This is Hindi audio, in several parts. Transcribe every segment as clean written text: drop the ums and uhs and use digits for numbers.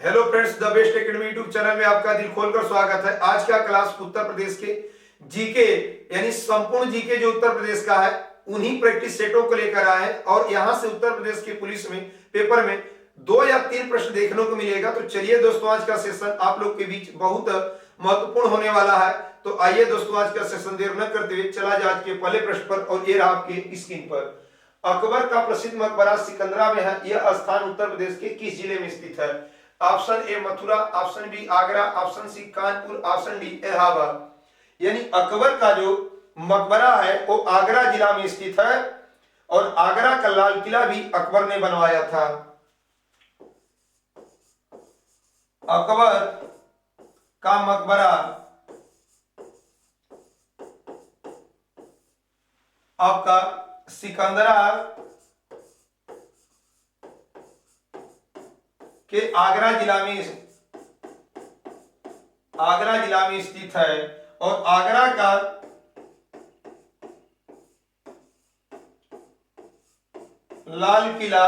Hello friends, the best academy YouTube channel में आपका दिल खोलकर स्वागत है। आज का क्लास उत्तर प्रदेश के जीके यानी संपूर्ण जीके जो उत्तर प्रदेश का है उन्हीं प्रैक्टिस सेटों को लेकर आए हैं और यहां से उत्तर प्रदेश के पुलिस में पेपर में 2 या 3 प्रश्न देखने को मिलेगा। तो चलिए दोस्तों, आज का सेशन आप लोग के बीच बहुत महत्वपूर्ण होने वाला है। तो आइए दोस्तों, आज का सेशन देर न करते हुए चला जाए आज के पहले प्रश्न पर। और ये रहा आपके स्क्रीन पर। अकबर का प्रसिद्ध मकबरा सिकंदरा में है। यह स्थान उत्तर प्रदेश के किस जिले में स्थित है? Option A Mathura, option B Agra, option C Kanpur, option D Allahabad. यानी अकबर का जो मकबरा है वो आगरा जिला में स्थित है और आगरा का लाल किला भी अकबर ने बनवाया था। अकबर का मकबरा आपका सिकंदरा के आगरा जिला में स्थित है और आगरा का लाल किला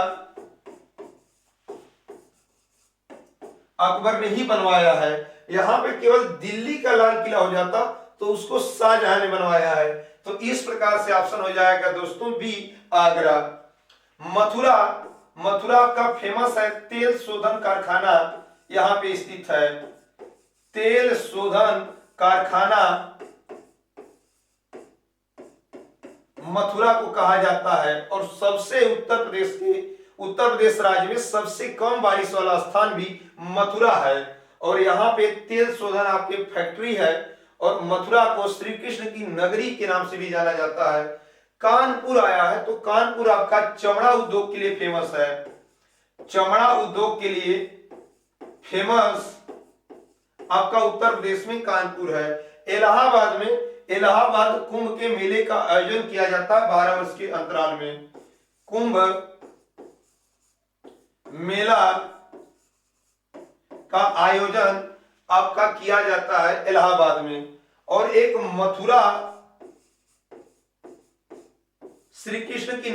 अकबर ने ही बनवाया है। यहां पे केवल दिल्ली का लाल किला हो जाता तो उसको शाहजहां ने बनवाया है। तो इस प्रकार से ऑप्शन हो जाएगा दोस्तों बी आगरा। मथुरा का फेमस है तेल शोधन कारखाना यहां पे स्थित है। तेल शोधन कारखाना मथुरा को कहा जाता है और सबसे उत्तर प्रदेश राज्य में सबसे कम बारिश वाला स्थान भी मथुरा है। और यहाँ पे तेल शोधन आपके फैक्ट्री है और मथुरा को श्री कृष्ण की नगरी के नाम से भी जाना जाता है। कानपुर आया है तो कानपुर आपका चमड़ा उद्योग के लिए फेमस है। चमड़ा उद्योग के लिए फेमस आपका उत्तर प्रदेश में कानपुर है। इलाहाबाद कुंभ के मेले का आयोजन किया जाता है 12 वर्ष के अंतराल में। कुंभ मेला का आयोजन आपका किया जाता है इलाहाबाद में। और एक मथुरा श्री कृष्ण की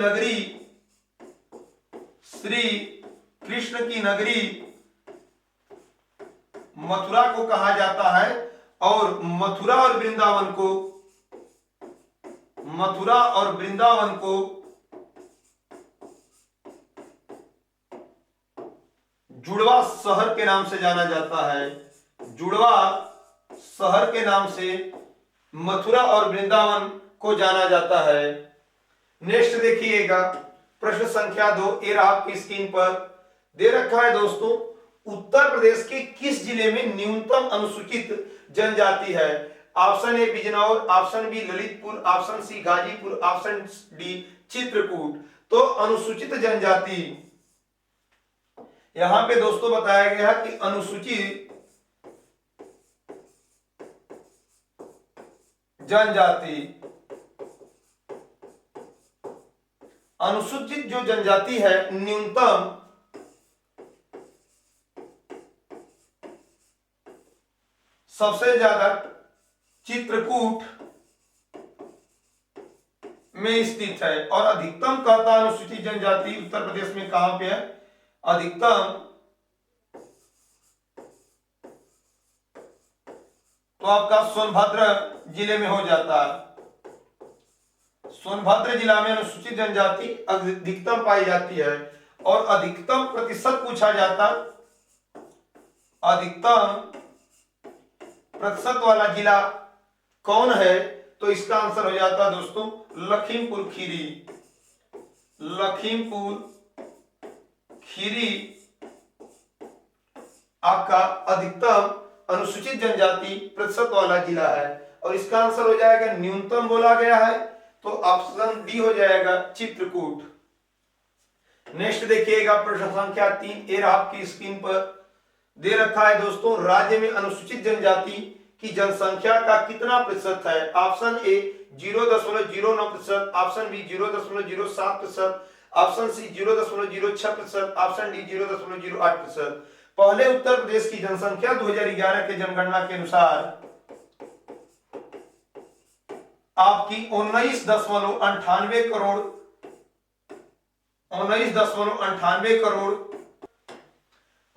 नगरी मथुरा को कहा जाता है और मथुरा और वृंदावन को जुड़वा शहर के नाम से जाना जाता है। जुड़वा शहर के नाम से मथुरा और वृंदावन को जाना जाता है। नेक्स्ट देखिएगा प्रश्न संख्या 2। ये आपकी स्क्रीन पर दे रखा है दोस्तों। उत्तर प्रदेश के किस जिले में न्यूनतम अनुसूचित जनजाति है? Option A Bijnor, option B Lalitpur, option C Ghazipur, option D Chitrakoot. तो अनुसूचित जनजाति यहां पे दोस्तों बताया गया है कि अनुसूचित जो जनजाति है न्यूनतम सबसे ज्यादा चित्रकूट में स्थित है। और अधिकतम कहता अनुसूचित जनजाति उत्तर प्रदेश में कहां पे है? अधिकतम तो आपका सोनभद्र जिले में हो जाता है। सोनभद्र जिला में अनुसूचित जनजाति अधिकतम पाई जाती है। और अधिकतम प्रतिशत पूछा जाता, अधिकतम प्रतिशत वाला जिला कौन है? तो इसका आंसर हो जाता दोस्तों लखीमपुर खीरी आपका अधिकतम अनुसूचित जनजाति प्रतिशत वाला जिला है। और इसका आंसर हो जाएगा न्यूनतम बोला गया है तो ऑप्शन डी हो जाएगा चित्रकूट। नेक्स्ट देखिएगा प्रश्न संख्या 3। ये आपकी स्क्रीन पर दे रखा है दोस्तों। राज्य में अनुसूचित जनजाति की जनसंख्या का कितना प्रतिशत है? Option A 0.09%, option B 0.07%, option C 0.06%, option D 0.08%। पहले उत्तर प्रदेश की जनसंख्या 2011 के जनगणना के अनुसार आपकी 19.98 करोड़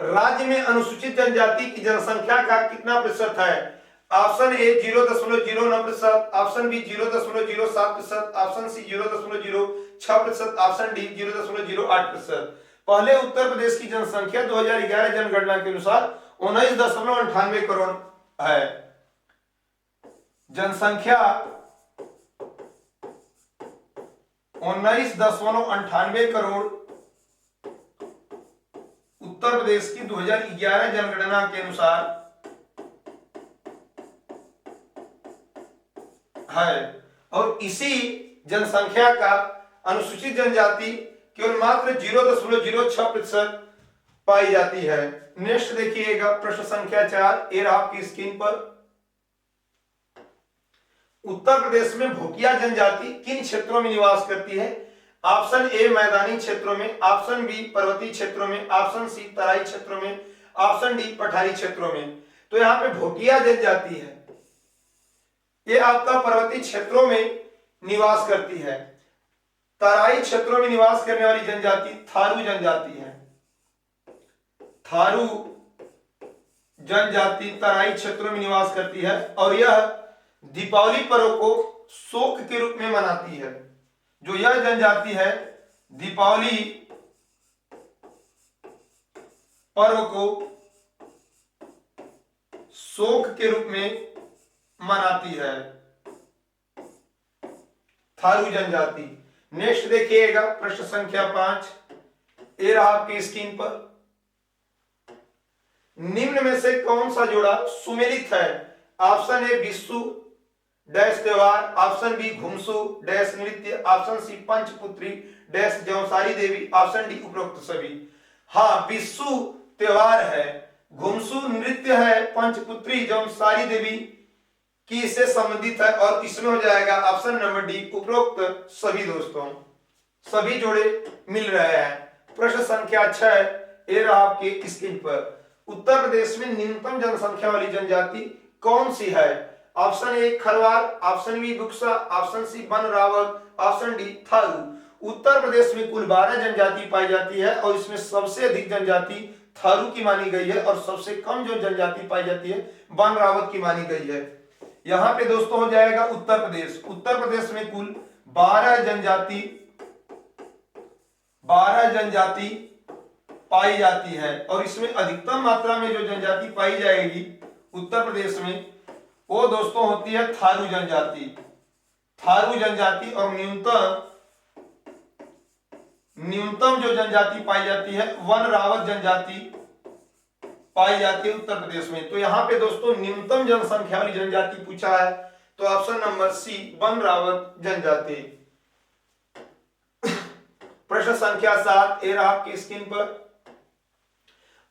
राज्य में अनुसूचित जनजाति की जनसंख्या का कितना प्रतिशत है? Option A 0.09%, option B 0.07%, option C 0.06%, option D 0.08%। पहले उत्तर प्रदेश की जनसंख्या 2011 जनगणना के अनुसार 19.98 करोड़ है। जनसंख्या 19.98 करोड़ उत्तर प्रदेश की 2011 जनगणना के अनुसार है, और इसी जनसंख्या का अनुसूचित जनजाति केवल मात्र 0.06% पाई जाती है। नेक्स्ट देखिएगा प्रश्न संख्या 4, ये रहा आपकी स्क्रीन पर। उत्तर प्रदेश में भोकिया जनजाति किन क्षेत्रों में निवास करती है? ऑप्शन ए मैदानी क्षेत्रों में, ऑप्शन बी पर्वतीय क्षेत्रों में, ऑप्शन सी तराई क्षेत्रों में, ऑप्शन डी पठारी क्षेत्रों में। तो यहाँ पे भोकिया जनजाति है, ये आपका पर्वतीय क्षेत्रों में निवास करती है। तराई क्षेत्रों में निवास करने वाली जनजाति थारू जनजाति है। थारू जनजाति तराई क्षेत्रों में निवास करती है और यह दीपावली पर्व को शोक के रूप में मनाती है। जो यह जनजाति है दीपावली पर्व को शोक के रूप में मनाती है, थारू जनजाति। नेक्स्ट देखिएगा प्रश्न संख्या 5, ये रहा आपकी स्क्रीन पर। निम्न में से कौन सा जोड़ा सुमेलित है? ऑप्शन ए बिस्सू डैश त्योहार, ऑप्शन बी घुमसू डैश नृत्य, ऑप्शन सी पंचपुत्री डैश जौसारी देवी, ऑप्शन डी उपरोक्त सभी। हाँ, बिस्सू त्योहार है, घुमसू नृत्य है, पंचपुत्री जौसारी देवी की इससे संबंधित है, और इसमें हो जाएगा ऑप्शन नंबर डी उपरोक्त सभी। दोस्तों सभी जोड़े मिल रहे हैं। प्रश्न संख्या 6, ये रहा आपके स्क्रीन पर। उत्तर प्रदेश में न्यूनतम जनसंख्या वाली जनजाति कौन सी है? Option A Kharwar, option B Buksa, option C Van Rawat, option D Tharu. Uttar Pradesh में कुल 12 जनजाति पाई जाती है और इसमें सबसे अधिक जनजाति थारू की मानी गई है और सबसे कम जो जनजाति पाई जाती है वन रावत की मानी गई है। यहां पे दोस्तों हो जाएगा उत्तर प्रदेश। उत्तर प्रदेश में कुल 12 जनजाति पाई जाती है और इसमें अधिकतम मात्रा में जो जनजाति पाई जाएगी उत्तर प्रदेश में वो दोस्तों होती है थारू जनजाति। थारू जनजाति और न्यूनतम जो जनजाति पाई जाती है वन रावत जनजाति पाई जाती है उत्तर प्रदेश में। तो यहाँ पे दोस्तों न्यूनतम जनसंख्या वाली जनजाति पूछा है तो option number C Van Rawat जनजाति। प्रश्न संख्या 7, ये रहा आपकी स्क्रीन पर।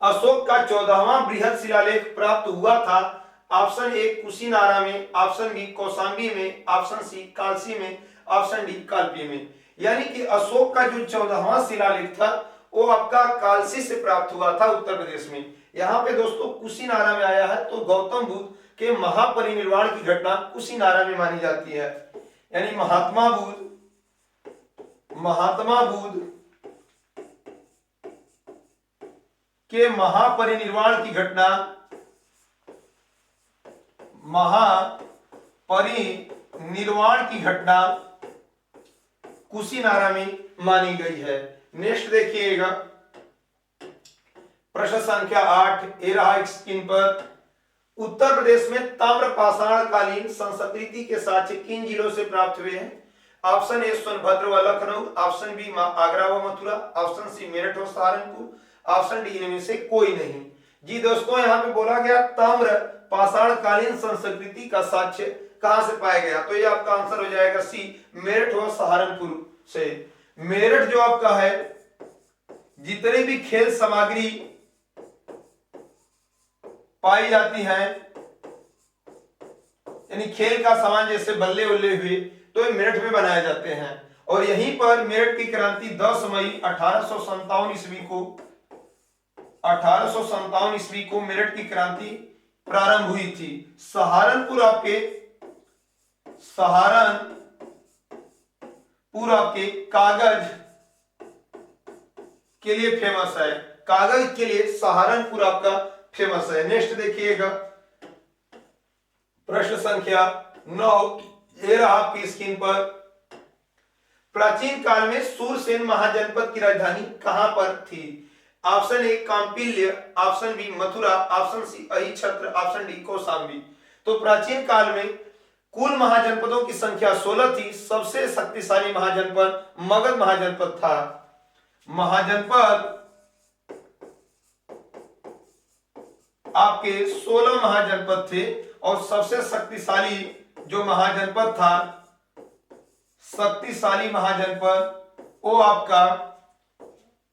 अशोक का 14वां बृहद शिलालेख प्राप्त हुआ था। ऑप्शन ए कुशीनारा में, ऑप्शन बी कौशाम्बी में, ऑप्शन सी कालसी में, ऑप्शन डी कालपी में। यानी कि अशोक का जो 14वां शिलालेख था वो आपका कालसी से प्राप्त हुआ था उत्तर प्रदेश में। यहाँ पे दोस्तों कुशीनारा में आया है, तो गौतम बुद्ध के महापरिनिर्वाण की घटना कुशीनारा में मानी जाती है। यानी महात्मा बुद्ध के महापरिनिर्वाण की घटना कुशीनारा में मानी गई है। नेक्स्ट देखिएगा प्रश्न संख्या 8, ये रहा स्क्रीन पर। उत्तर प्रदेश में ताम्रपाषाण कालीन संस्कृति के साक्ष्य किन जिलों से प्राप्त हुए हैं? ऑप्शन ए सोनभद्र व लखनऊ, ऑप्शन बी आगरा व मथुरा, ऑप्शन सी मेरठ व सहारनपुर, ऑप्शन डी इनमें से कोई नहीं। जी दोस्तों यहाँ पे बोला गया ताम्र पाषाण कालीन संस्कृति का साक्ष्य कहां से पाया गया, तो ये आपका आंसर हो जाएगा सी मेरठ व सहारनपुर से। मेरठ जो आपका है जितने भी खेल सामग्री पाई जाती है यानी खेल का सामान जैसे बल्ले उल्ले हुए तो ये मेरठ में बनाए जाते हैं और यहीं पर मेरठ की क्रांति 10 मई 1857 ईस्वी को मेरठ की क्रांति प्रारंभ हुई थी। सहारनपुर आपके कागज के लिए फेमस है। कागज के लिए सहारनपुर आपका फेमस है। नेक्स्ट देखिएगा प्रश्न संख्या 9, ये रहा आपकी स्क्रीन पर। प्राचीन काल में सूरसेन महाजनपद की राजधानी कहां पर थी? Option A Kampilya, option B Mathura, option C Ahichhatra, option D Kaushambi. तो प्राचीन काल में कुल महाजनपदों की संख्या 16 थी। सबसे शक्तिशाली महाजनपद मगध महाजनपद था। महाजनपद आपके 16 महाजनपद थे और सबसे शक्तिशाली जो महाजनपद था, शक्तिशाली महाजनपद वो आपका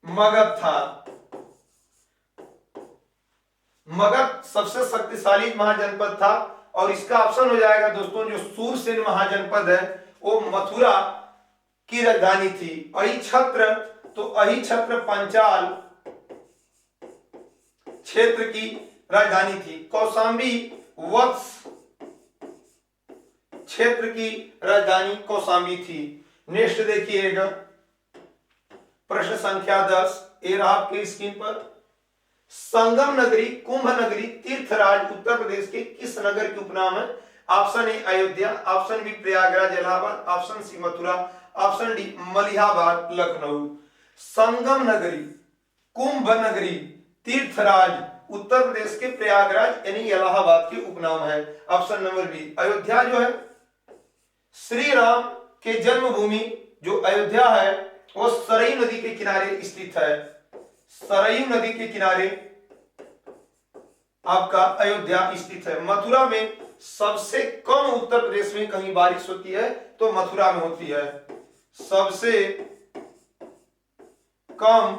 मगध था। मगध सबसे शक्तिशाली महाजनपद था और इसका ऑप्शन हो जाएगा दोस्तों जो सूरसेन महाजनपद है वो मथुरा की राजधानी थी। अहिछत्र, तो अहिछत्र पांचाल क्षेत्र की राजधानी थी। कौशाम्बी वत्स क्षेत्र की राजधानी कौशाम्बी थी। नेक्स्ट देखिएगा प्रश्न संख्या 10, ये रहा आपके स्क्रीन पर। संगम नगरी, कुंभ नगरी, तीर्थराज उत्तर प्रदेश के किस नगर के उपनाम है? Option A Ayodhya, option B Prayagraj Allahabad, option C Mathura, option D Malihabad Lucknow. Sangam Nagari, Kumbh नगरी, तीर्थराज उत्तर प्रदेश के प्रयागराज यानी इलाहाबाद के उपनाम है। Option number B. अयोध्या जो है श्री राम के जन्मभूमि जो अयोध्या है वो सरयू नदी के किनारे स्थित है। सरयू नदी के किनारे आपका अयोध्या स्थित है। मथुरा में सबसे कम उत्तर प्रदेश में कहीं बारिश होती है तो मथुरा में होती है। सबसे कम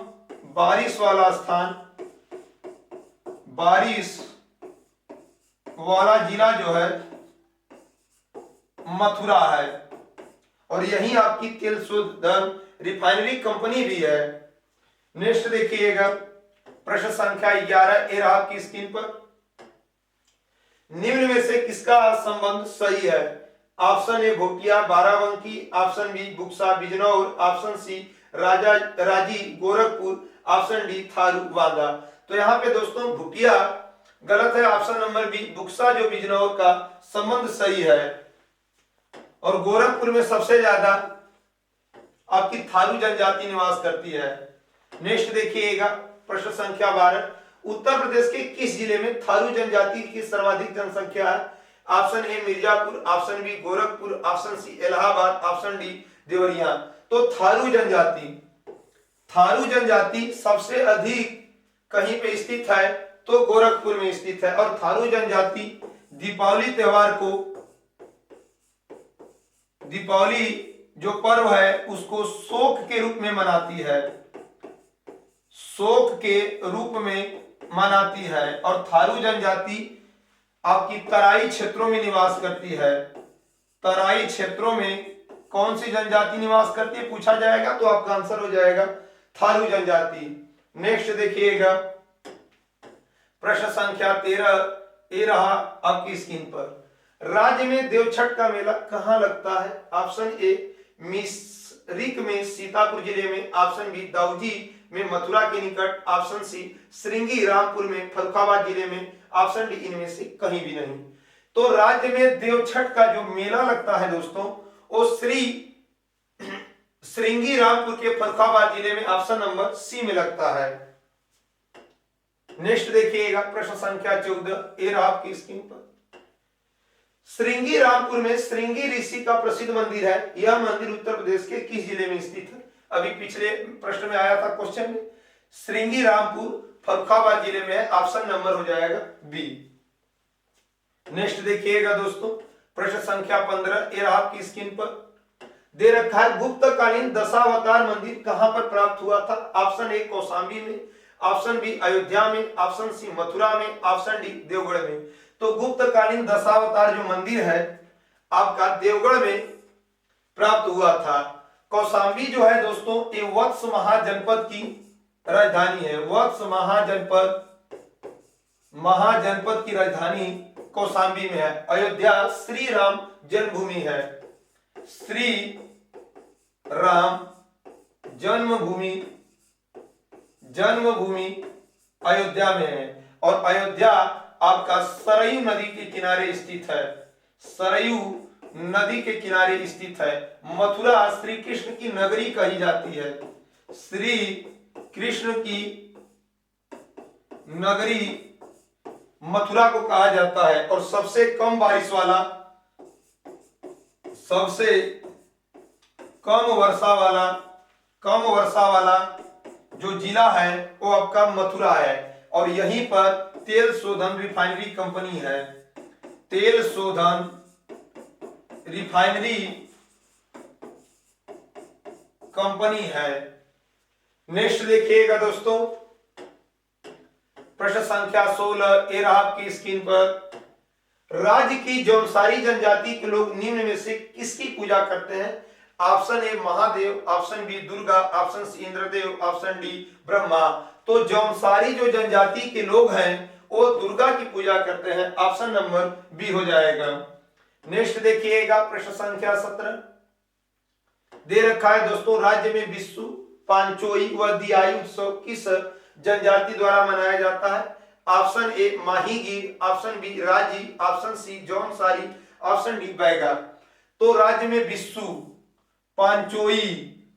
बारिश वाला स्थान, बारिश वाला जिला जो है मथुरा है और यही आपकी तेल शोधन रिफाइनरी कंपनी भी है। नेक्स्ट देखिएगा प्रश्न संख्या 11, ये रहा आपकी स्क्रीन पर। निम्न में से किसका संबंध सही है? Option A Bhotia Barabanki, option B Buksa Bijnor, option C Raji Gorakhpur, option D Tharu वादा। तो यहाँ पे दोस्तों भुटिया गलत है, ऑप्शन नंबर बी बुक्सा जो बिजनौर का संबंध सही है। और गोरखपुर में सबसे ज्यादा आपकी थारू जनजाति निवास करती है। नेक्स्ट देखिएगा प्रश्न संख्या 12, उत्तर प्रदेश के किस जिले में थारू जनजाति की सर्वाधिक जनसंख्या है? Option A Mirzapur, option B Gorakhpur, option C Allahabad, option D Deoria. तो थारू जनजाति सबसे अधिक कहीं पे स्थित है तो गोरखपुर में स्थित है। और थारू जनजाति दीपावली त्योहार को, दीपावली जो पर्व है उसको शोक के रूप में मनाती है, शोक के रूप में मनाती है। और थारू जनजाति आपकी तराई क्षेत्रों में निवास करती है। तराई क्षेत्रों में कौन सी जनजाति निवास करती है पूछा जाएगा तो आपका आंसर हो जाएगा थारू जनजाति। नेक्स्ट देखिएगा प्रश्न संख्या 13, ये रहा आपकी स्क्रीन पर। राज्य में देवछठ का मेला कहां लगता है? ऑप्शन ए मिश्रिक में सीतापुर जिले में, ऑप्शन बी दाऊजी में मथुरा के निकट, ऑप्शन सी श्रृंगी रामपुर में फर्रुखाबाद जिले में, ऑप्शन डी इनमें से कहीं भी नहीं। तो राज्य में देवछठ का जो मेला लगता है दोस्तों वो श्रृंगी रामपुर के फर्रुखाबाद जिले में, ऑप्शन नंबर सी में लगता है। नेक्स्ट देखिएगा प्रश्न संख्या 14, ये रहा आपकी स्क्रीन पर। श्रृंगी रामपुर में श्रृंगी ऋषि का प्रसिद्ध मंदिर है। यह मंदिर उत्तर प्रदेश के किस जिले में स्थित है? अभी पिछले प्रश्न में आया था क्वेश्चन में। श्रृंगी रामपुर फर्रुखाबाद जिले में है, ऑप्शन नंबर हो जाएगा बी। नेक्स्ट देखिएगा दोस्तों प्रश्न संख्या 15, ये रहा आपकी स्क्रीन पर। दे रखा है गुप्तकालीन दशावतार मंदिर कहां पर प्राप्त हुआ था? ऑप्शन ए कौशाम्बी में, ऑप्शन बी अयोध्या में, ऑप्शन सी मथुरा में, ऑप्शन डी देवगढ़ में। तो गुप्तकालीन दशावतार जो मंदिर है आपका देवगढ़ में प्राप्त हुआ था। कौशाम्बी जो है दोस्तों ये वत्स महाजनपद की राजधानी है। वत्स महाजनपद की राजधानी कौशाम्बी में है। अयोध्या श्री राम जन्मभूमि है। श्री राम जन्मभूमि जन्मभूमि अयोध्या में है और अयोध्या आपका सरयू नदी के किनारे स्थित है। सरयू नदी के किनारे स्थित है। मथुरा श्री कृष्ण की नगरी कही जाती है। श्री कृष्ण की नगरी मथुरा को कहा जाता है और सबसे कम बारिश वाला, सबसे कम वर्षा वाला जो जिला है वो आपका मथुरा है और यहीं पर तेल शोधन रिफाइनरी कंपनी है। तेल शोधन रिफाइनरी कंपनी है। नेक्स्ट देखिएगा दोस्तों, प्रश्न संख्या 16 ए रहा आपकी स्क्रीन पर। राज्य की जौनसारी जनजाति के लोग निम्न में से किसकी पूजा करते हैं? Option A Mahadev, option B Durga, option C Indradev, option D Brahma. तो जौनसारी जो जनजाति के लोग हैं वो दुर्गा की पूजा करते हैं। ऑप्शन नंबर बी हो जाएगा। नेक्स्ट देखिएगा, प्रश्न संख्या 17 दे रखा है दोस्तों, राज्य में विशु, पांचोई व दियाई उत्सव किस जनजाति द्वारा मनाया जाता है? Option A Mahigir, option B Raji, option C Jaunsari, option D Baiga. तो राज्य में विशु, पांचोई,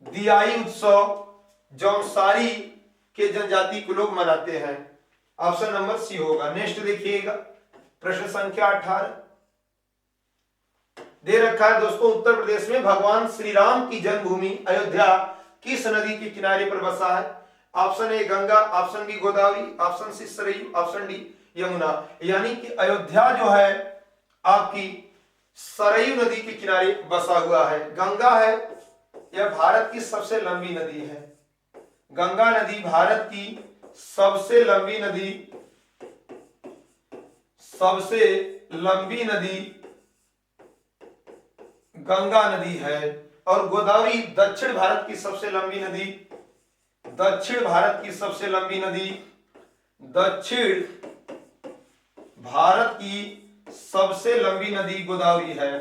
दियाई उत्सव जौनसारी के जनजाति के लोग मनाते हैं। ऑप्शन नंबर सी होगा। नेक्स्ट देखिएगा, प्रश्न संख्या 18 दे रखा है दोस्तों, उत्तर प्रदेश में भगवान श्री राम की जन्मभूमि अयोध्या किस नदी के किनारे पर बसा है? Option A Ganga, option B Godavari, option C Saryu, option D Yamuna. यानी कि अयोध्या जो है आपकी सरयू नदी के किनारे बसा हुआ है। गंगा है, यह भारत की सबसे लंबी नदी है। गंगा नदी भारत की सबसे लंबी नदी गंगा नदी है और गोदावरी दक्षिण भारत की सबसे लंबी नदी, दक्षिण भारत की सबसे लंबी नदी गोदावरी है।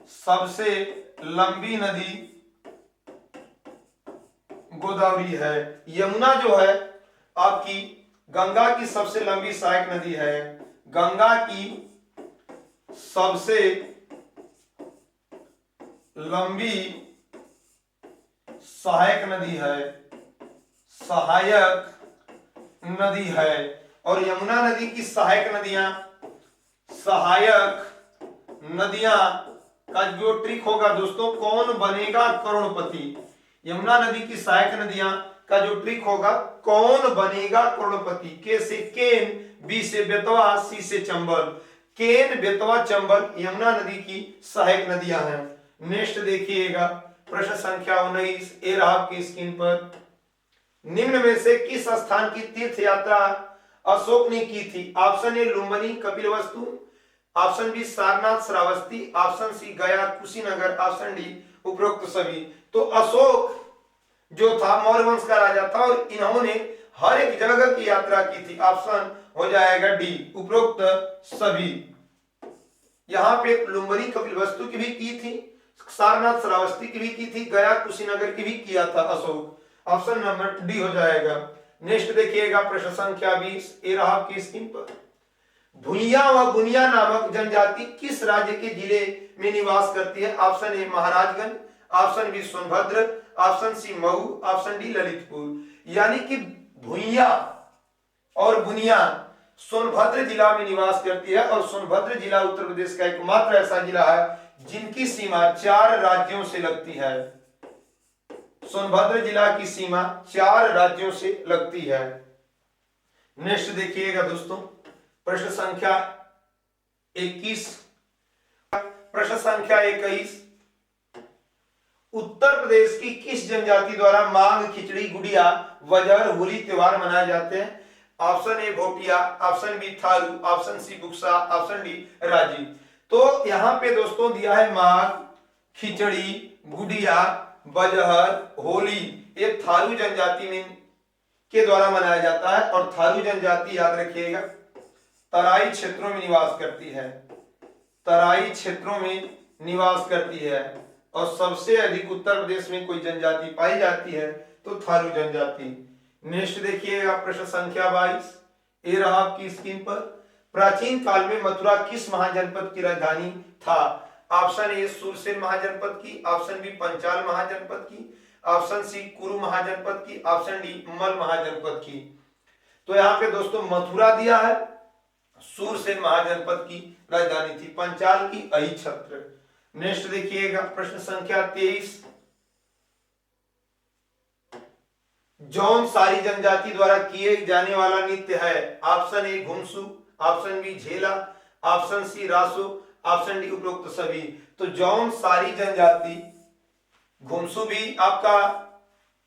सबसे लंबी नदी गोदावरी है। यमुना जो है आपकी गंगा की सबसे लंबी सहायक नदी है। गंगा की सबसे लंबी सहायक नदी है और यमुना नदी की सहायक नदियां का जो ट्रिक होगा दोस्तों, कौन बनेगा करोड़पति। यमुना नदी की सहायक नदियां का जो ट्रिक होगा, कौन बनेगा करोड़पति। के से केन, बी से बेतवा, सी से चंबल। केन, बेतवा, चंबल यमुना नदी की सहायक नदियां हैं। नेक्स्ट देखिएगा, प्रश्न संख्या 19 ए रहा आपकी स्क्रीन पर। निम्न में से किस स्थान की तीर्थ यात्रा अशोक ने की थी? Option A Lumbini Kapilvastu, option B Sarnath Shravasti, option C Gaya Kushinagar, option D उपरोक्त सभी। तो अशोक जो था मौर्य वंश का राजा था और इन्होंने हर एक जगह की यात्रा की थी। ऑप्शन हो जाएगा डी उपरोक्त सभी। यहाँ पे लुम्बिनी कपिलवस्तु की भी की थी, सारनाथ श्रावस्ती की भी की थी, गया कुशीनगर की भी किया था अशोक। ऑप्शन नंबर डी हो जाएगा। नेक्स्ट देखिएगा, प्रश्न संख्या 20 ए रहा आपकी स्क्रीन पर। भुइया व बुनिया नामक जनजाति किस राज्य के जिले में निवास करती है? Option A Maharajganj, option B Sonbhadra, option C Mau, option D Lalitpur. यानी कि भुइया और बुनिया सोनभद्र जिला में निवास करती है और सोनभद्र जिला उत्तर प्रदेश का एकमात्र ऐसा जिला है जिनकी सीमा 4 राज्यों से लगती है। सोनभद्र जिला की सीमा 4 राज्यों से लगती है। नेक्स्ट देखिएगा दोस्तों, प्रश्न संख्या 21 प्रश्न संख्या 21 उत्तर प्रदेश की किस जनजाति द्वारा मांग, खिचड़ी, गुड़िया, वजहर, होली त्योहार मनाए जाते हैं? Option A Bhotia, option B Tharu, option C Buksa, option D Raji. तो यहाँ पे दोस्तों दिया है माघ, खिचड़ी, गुड़िया, बजहर, होली। ये थारू जनजाति में के द्वारा मनाया जाता है और थारू जनजाति याद रखिएगा तराई क्षेत्रों में निवास करती है। तराई क्षेत्रों में निवास करती है और सबसे अधिक उत्तर प्रदेश में कोई जनजाति पाई जाती है तो थारू जनजाति। नेक्स्ट देखिएगा प्रश्न संख्या 22, ये रहा आपकी स्क्रीन पर। प्राचीन काल में मथुरा किस महाजनपद की राजधानी था? ऑप्शन ए सुरसेन महाजनपद की, ऑप्शन बी पंचाल महाजनपद की, ऑप्शन सी कुरु महाजनपद की, ऑप्शन डी मल महाजनपद की। तो यहाँ पे दोस्तों मथुरा दिया है, सुरसेन महाजनपद की राजधानी थी, पंचाल की अहिछत्र। नेक्स्ट देखिएगा प्रश्न संख्या 23, जौन सारी जनजाति द्वारा किए जाने वाला नृत्य है? Option A Ghumsu, option B Jhela, option C Raso, option D उपरोक्त सभी। तो जौन सारी जनजाति, घुमसू भी आपका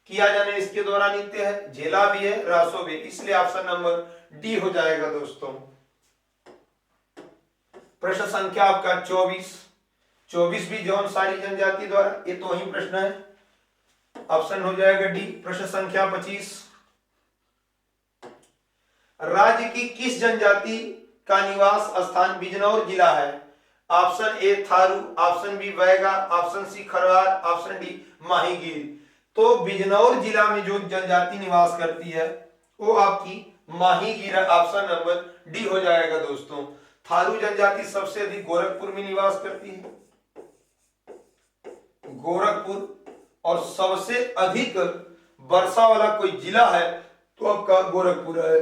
किया जाने इसके द्वारा नृत्य है, झेला भी है, रासो भी, इसलिए ऑप्शन नंबर डी हो जाएगा दोस्तों। प्रश्न संख्या आपका 24 भी जौन सारी जनजाति द्वारा, ये तो ही प्रश्न है, ऑप्शन हो जाएगा डी। प्रश्न संख्या 25, राज्य की किस जनजाति का निवास स्थान बिजनौर जिला है? Option A Tharu, option B Baiga, option C Kharwar, option D Mahigir. तो बिजनौर जिला में जो जनजाति निवास करती है वो आपकी माहीगीर, ऑप्शन नंबर डी हो जाएगा दोस्तों। थारू जनजाति सबसे अधिक गोरखपुर में निवास करती है, गोरखपुर, और सबसे अधिक वर्षा वाला कोई जिला है तो आपका गोरखपुर है।